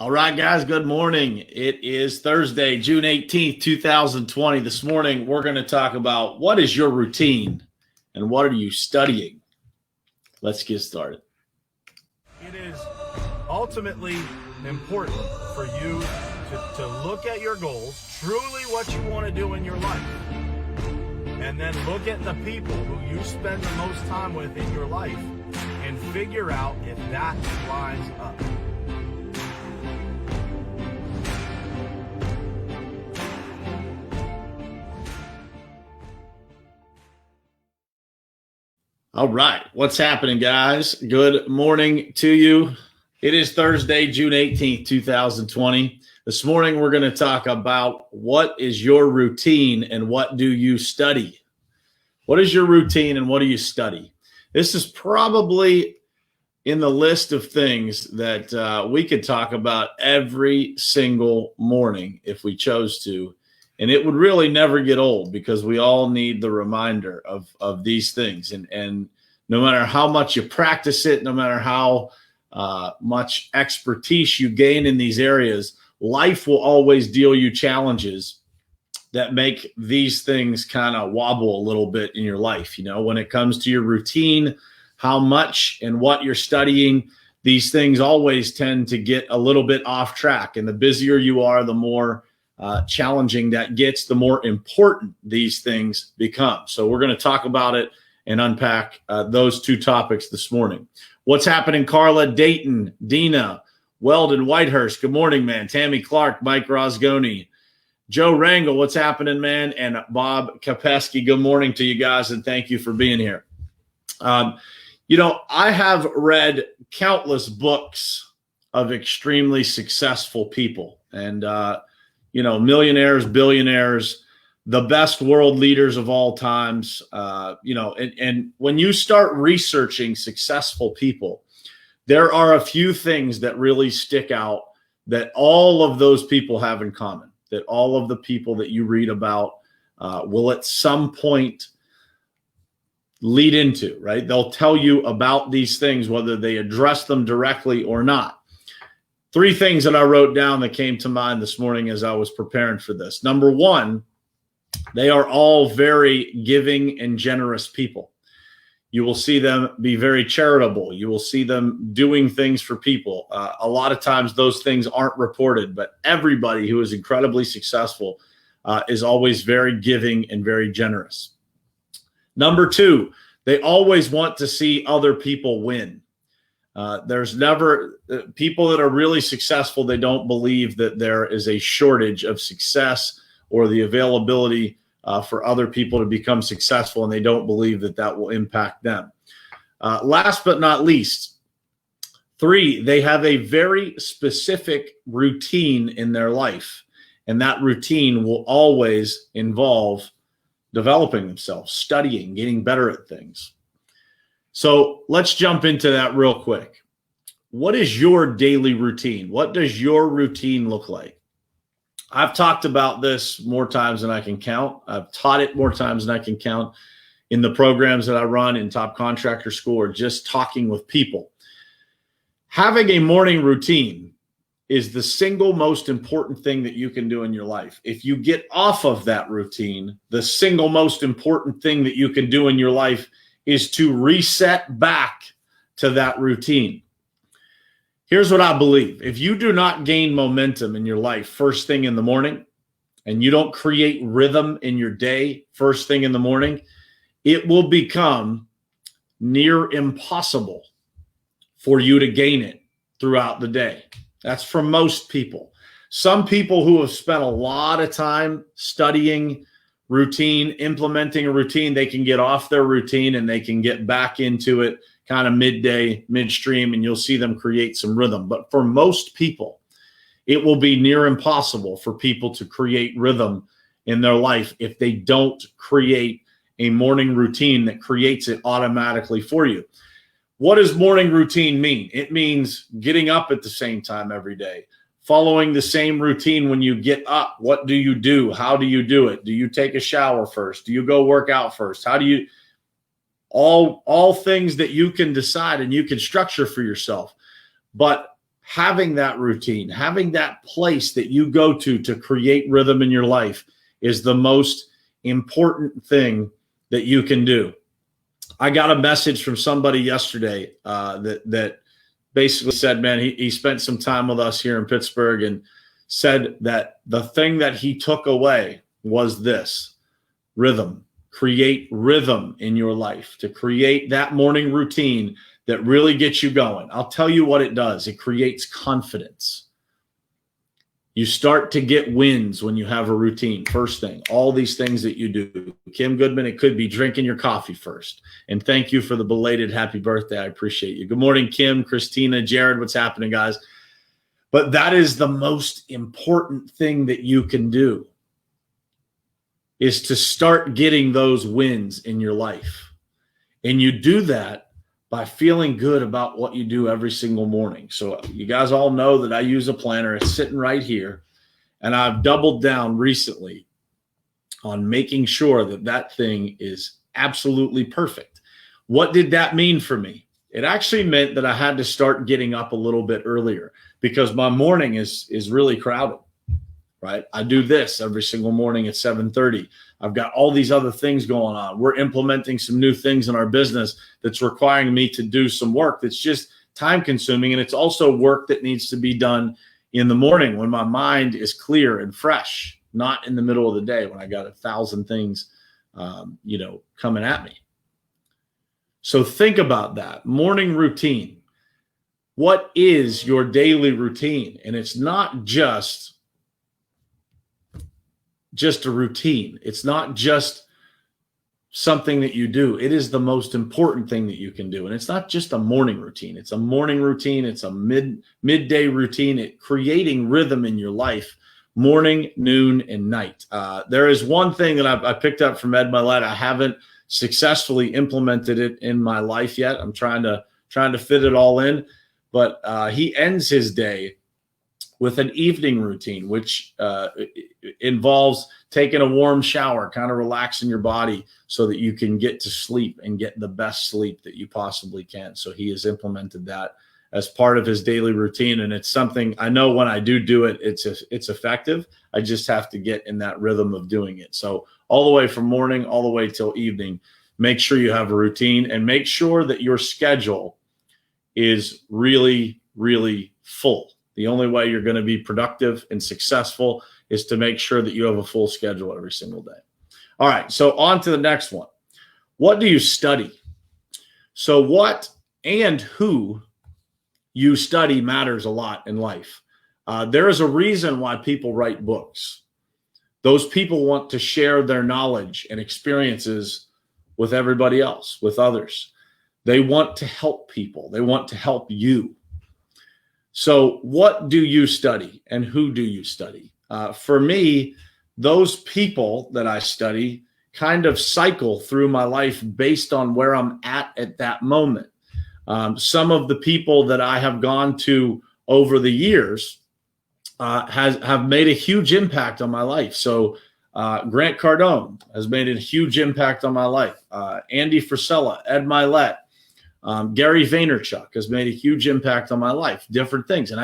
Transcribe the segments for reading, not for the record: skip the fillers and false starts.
All right, guys, good morning. It is Thursday, June 18th, 2020. This morning, we're going to talk about what is your routine and what are you studying? Let's get started. It is ultimately important for you to look at your goals, truly what you want to do in your life, and then look at the people who you spend the most time with in your life and figure out if that lines up. All right, what's happening, guys? Good morning to you. It is Thursday, June 18th, 2020. This morning, we're going to talk about what is your routine and what do you study? What is your routine and what do you study? This is probably in the list of things that we could talk about every single morning if we chose to. And it would really never get old because we all need the reminder of these things. And no matter how much you practice it, no matter how much expertise you gain in these areas, life will always deal you challenges that make these things kind of wobble a little bit in your life. You know, when it comes to your routine, how much and what you're studying, these things always tend to get a little bit off track. And the busier you are, the more challenging that gets, the more important these things become. So we're going to talk about it and unpack those two topics this morning. What's happening, Carla, Dayton, Dina, Weldon, Whitehurst? Good morning, man. Tammy Clark, Mike Rosgoni, Joe Rangel, what's happening, man? And Bob Kapesky, good morning to you guys, and thank you for being here. You know, I have read countless books of extremely successful people and, you know, millionaires, billionaires, the best world leaders of all times, you know, and when you start researching successful people, there are a few things that really stick out that all of those people have in common, that all of the people that you read about will at some point lead into, right? They'll tell you about these things, whether they address them directly or not. Three things that I wrote down that came to mind this morning as I was preparing for this. Number one, they are all very giving and generous people. You will see them be very charitable. You will see them doing things for people. A lot of times those things aren't reported, but everybody who is incredibly successful is always very giving and very generous. Number two, they always want to see other people win. There's never people that are really successful. They don't believe that there is a shortage of success or the availability for other people to become successful, and they don't believe that that will impact them. Last but not least, three, they have a very specific routine in their life, and that routine will always involve developing themselves, studying, getting better at things. So let's jump into that real quick. What is your daily routine? What does your routine look like? I've talked about this more times than I can count. I've taught it more times than I can count in the programs that I run in Top Contractor School or just talking with people. Having a morning routine is the single most important thing that you can do in your life. If you get off of that routine, the single most important thing that you can do in your life is to reset back to that routine. Here's what I believe. If you do not gain momentum in your life first thing in the morning, and you don't create rhythm in your day first thing in the morning, it will become near impossible for you to gain it throughout the day. That's for most people. Some people who have spent a lot of time studying routine, implementing a routine, they can get off their routine and they can get back into it kind of midday, midstream, and you'll see them create some rhythm. But for most people, it will be near impossible for people to create rhythm in their life if they don't create a morning routine that creates it automatically for you. What does morning routine mean? It means getting up at the same time every day, following the same routine when you get up. What do you do? How do you do it? Do you take a shower first? Do you go work out first? How do you all things that you can decide and you can structure for yourself. But having that routine, having that place that you go to create rhythm in your life is the most important thing that you can do. I got a message from somebody yesterday that basically said, man, he spent some time with us here in Pittsburgh and said that the thing that he took away was this: rhythm. Create rhythm in your life, to create that morning routine that really gets you going. I'll tell you what it does. It creates confidence. You start to get wins when you have a routine. First thing, all these things that you do. Kim Goodman, it could be drinking your coffee first. And thank you for the belated happy birthday. I appreciate you. Good morning, Kim, Christina, Jared. What's happening, guys? But that is the most important thing that you can do, is to start getting those wins in your life. And you do that by feeling good about what you do every single morning. So you guys all know that I use a planner. It's sitting right here. And I've doubled down recently on making sure that that thing is absolutely perfect. What did that mean for me? It actually meant that I had to start getting up a little bit earlier, because my morning is really crowded. Right? I do this every single morning at 7:30. I've got all these other things going on. We're implementing some new things in our business that's requiring me to do some work that's just time consuming. And it's also work that needs to be done in the morning when my mind is clear and fresh, not in the middle of the day when I got 1,000 things, coming at me. So think about that morning routine. What is your daily routine? And it's not just a routine. It's not just something that you do. It is the most important thing that you can do. And it's not just a morning routine. It's a morning routine. It's a midday routine. Creating rhythm in your life, morning, noon, and night. There is one thing that I picked up from Ed Mylett. I haven't successfully implemented it in my life yet. I'm trying to fit it all in, but he ends his day with an evening routine, which involves taking a warm shower, kind of relaxing your body so that you can get to sleep and get the best sleep that you possibly can. So he has implemented that as part of his daily routine. And it's something I know when I do it, it's effective. I just have to get in that rhythm of doing it. So all the way from morning, all the way till evening, make sure you have a routine, and make sure that your schedule is really, really full. The only way you're going to be productive and successful is to make sure that you have a full schedule every single day. All right, so on to the next one. What do you study? So what and who you study matters a lot in life. There is a reason why people write books. Those people want to share their knowledge and experiences with everybody else, with others. They want to help people. They want to help you. So what do you study, and who do you study? For me, those people that I study kind of cycle through my life based on where I'm at that moment. Some of the people that I have gone to over the years have made a huge impact on my life. So Grant Cardone has made a huge impact on my life. Andy Frisella, Ed Mylett, Gary Vaynerchuk has made a huge impact on my life, different things. And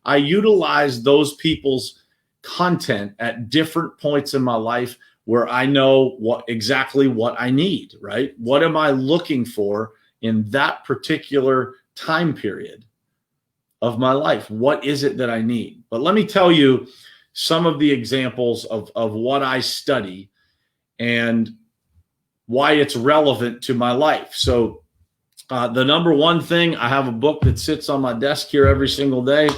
I utilize those people's content at different points in my life where I know exactly what I need, right? What am I looking for in that particular time period of my life? What is it that I need? But let me tell you some of the examples of what I study and why it's relevant to my life. So the number one thing, I have a book that sits on my desk here every single day,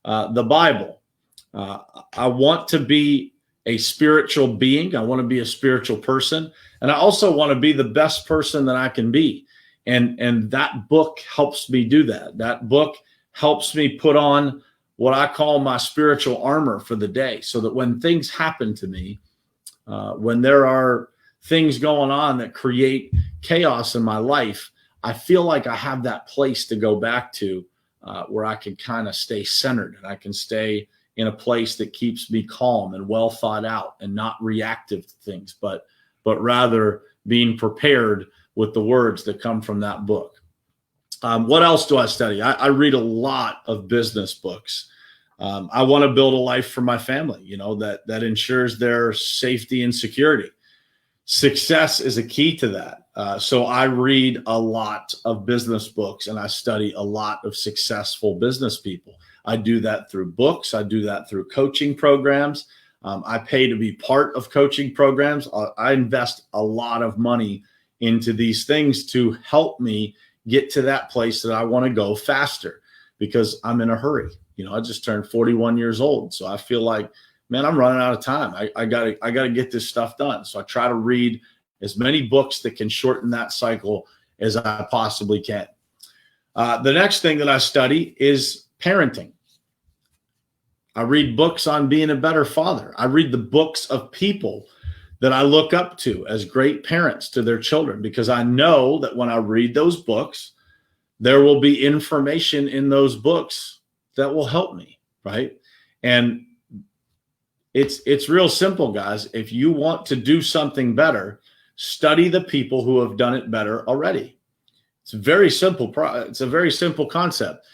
the Bible. I want to be a spiritual being. I want to be a spiritual person. And I also want to be the best person that I can be. And that book helps me do that. That book helps me put on what I call my spiritual armor for the day, so that when things happen to me, when there are things going on that create chaos in my life, I feel like I have that place to go back to where I can kind of stay centered, and I can stay in a place that keeps me calm and well thought out and not reactive to things, but rather being prepared with the words that come from that book. What else do I study? I read a lot of business books. I want to build a life for my family, that ensures their safety and security. Success is a key to that. So I read a lot of business books and I study a lot of successful business people. I do that through books. I do that through coaching programs. I pay to be part of coaching programs. I invest a lot of money into these things to help me get to that place that I want to go faster because I'm in a hurry. I just turned 41 years old. So I feel like, man, I'm running out of time. I gotta get this stuff done. So I try to read as many books that can shorten that cycle as I possibly can. The next thing that I study is parenting. I read books on being a better father. I read the books of people that I look up to as great parents to their children, because I know that when I read those books, there will be information in those books that will help me, right? And it's real simple, guys. If you want to do something better, study the people who have done it better already. It's a very simple concept.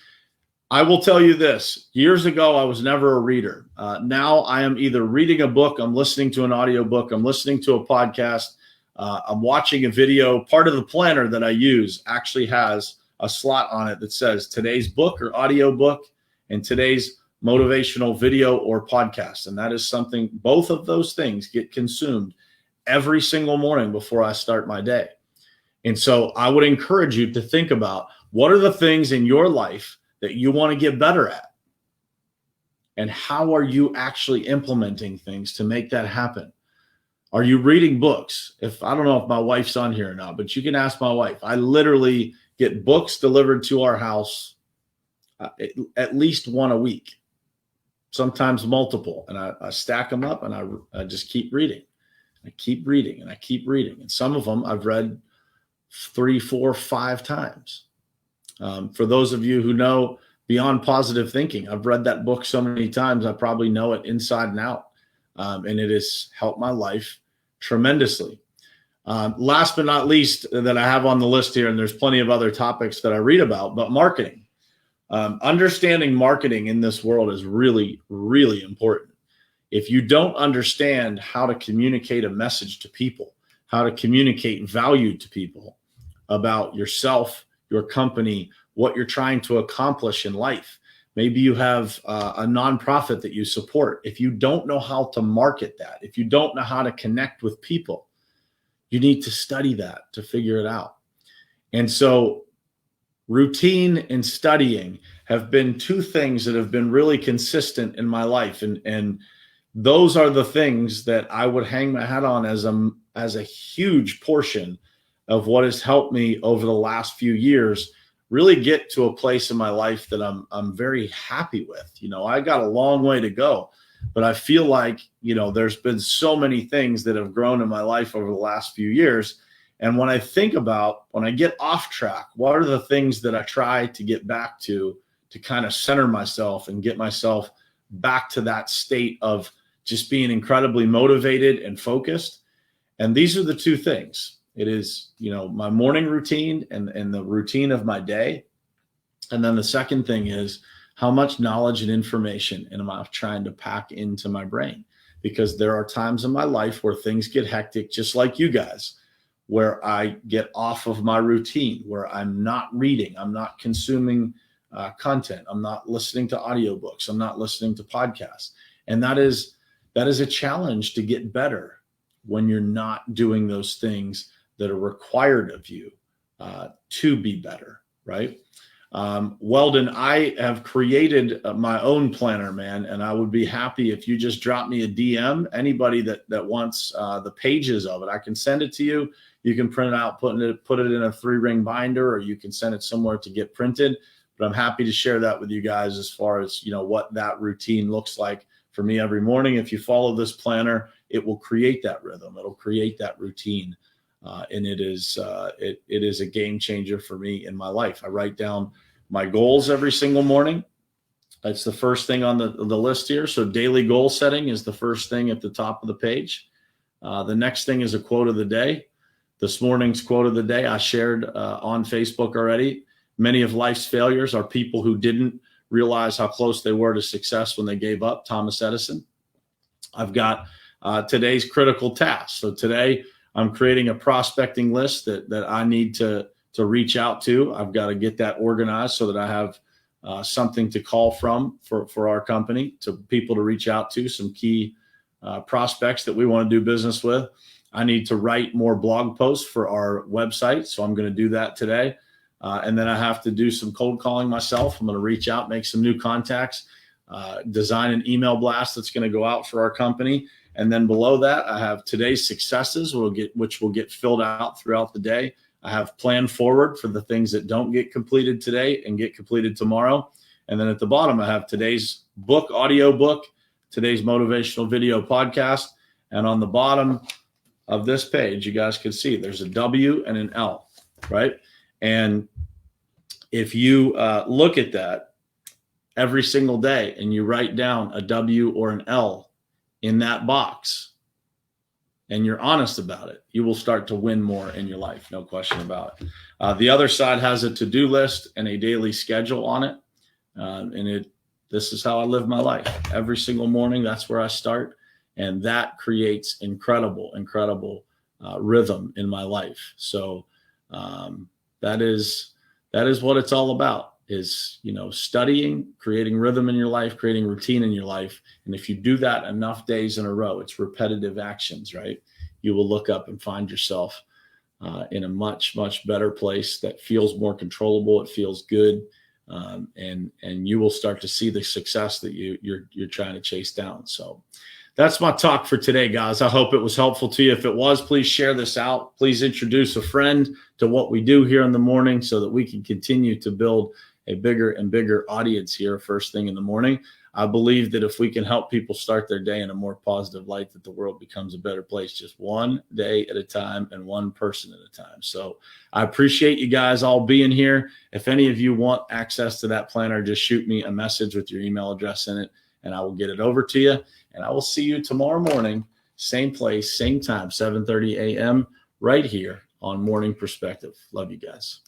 I will tell you this. Years ago, I was never a reader. Now I am either reading a book, I'm listening to an audiobook, I'm listening to a podcast, I'm watching a video. Part of the planner that I use actually has a slot on it that says today's book or audiobook and today's motivational video or podcast. And that is something, both of those things get consumed every single morning before I start my day. And so I would encourage you to think about what are the things in your life that you want to get better at? And how are you actually implementing things to make that happen? Are you reading books? I don't know if my wife's on here or not, but you can ask my wife. I literally get books delivered to our house at least one a week, sometimes multiple. And I stack them up and I just keep reading. I keep reading and I keep reading. And some of them I've read 3, 4, 5 times. For those of you who know Beyond Positive Thinking, I've read that book so many times, I probably know it inside and out. And it has helped my life tremendously. Last but not least that I have on the list here, and there's plenty of other topics that I read about, but marketing. Understanding marketing in this world is really, really important. If you don't understand how to communicate a message to people, how to communicate value to people about yourself, your company, what you're trying to accomplish in life. Maybe you have a nonprofit that you support. If you don't know how to market that, if you don't know how to connect with people, you need to study that to figure it out. And so routine and studying have been two things that have been really consistent in my life. And those are the things that I would hang my hat on as a huge portion of what has helped me over the last few years really get to a place in my life that I'm very happy with. I got a long way to go, but I feel like, there's been so many things that have grown in my life over the last few years. And when I get off track, what are the things that I try to get back to kind of center myself and get myself back to that state of just being incredibly motivated and focused? And these are the two things. It is, my morning routine and the routine of my day. And then the second thing is how much knowledge and information am I trying to pack into my brain? Because there are times in my life where things get hectic, just like you guys, where I get off of my routine, where I'm not reading, I'm not consuming content, I'm not listening to audiobooks, I'm not listening to podcasts. And that is a challenge to get better when you're not doing those things that are required of you to be better, right? Weldon, I have created my own planner, man, and I would be happy if you just drop me a DM. Anybody that wants the pages of it, I can send it to you. You can print it out, put it in a 3-ring binder, or you can send it somewhere to get printed. But I'm happy to share that with you guys as far as what that routine looks like for me every morning. If you follow this planner, it will create that rhythm. It'll create that routine. And it is a game changer for me in my life. I write down my goals every single morning. That's the first thing on the list here. So daily goal setting is the first thing at the top of the page. The next thing is a quote of the day. This morning's quote of the day I shared on Facebook already. Many of life's failures are people who didn't realize how close they were to success when they gave up. Thomas Edison. I've got today's critical task. So today I'm creating a prospecting list that I need to reach out to. I've got to get that organized so that I have something to call from for our company, to people to reach out to, some key prospects that we want to do business with. I need to write more blog posts for our website. So I'm going to do that today. And then I have to do some cold calling myself. I'm going to reach out, make some new contacts, design an email blast that's going to go out for our company. And then below that, I have today's successes, which will get filled out throughout the day. I have planned forward for the things that don't get completed today and get completed tomorrow. And then at the bottom, I have today's book, audio book, today's motivational video podcast. And on the bottom of this page, you guys can see there's a W and an L, right? And if you look at that every single day and you write down a W or an L in that box and you're honest about it, you will start to win more in your life. No question about it. The other side has a to-do list and a daily schedule on it. This is how I live my life. Every single morning, that's where I start. And that creates incredible rhythm in my life. So that is what it's all about, is, studying, creating rhythm in your life, creating routine in your life. And if you do that enough days in a row, it's repetitive actions, right? You will look up and find yourself in a much better place that feels more controllable. It feels good. And you will start to see the success that you're trying to chase down. So that's my talk for today, guys. I hope it was helpful to you. If it was, please share this out. Please introduce a friend to what we do here in the morning so that we can continue to build a bigger and bigger audience here first thing in the morning. I believe that if we can help people start their day in a more positive light, that the world becomes a better place, just one day at a time and one person at a time. So I appreciate you guys all being here. If any of you want access to that planner, just shoot me a message with your email address in it, and I will get it over to you. And I will see you tomorrow morning, same place, same time, 7:30 a.m. right here on Morning Perspective. Love you guys.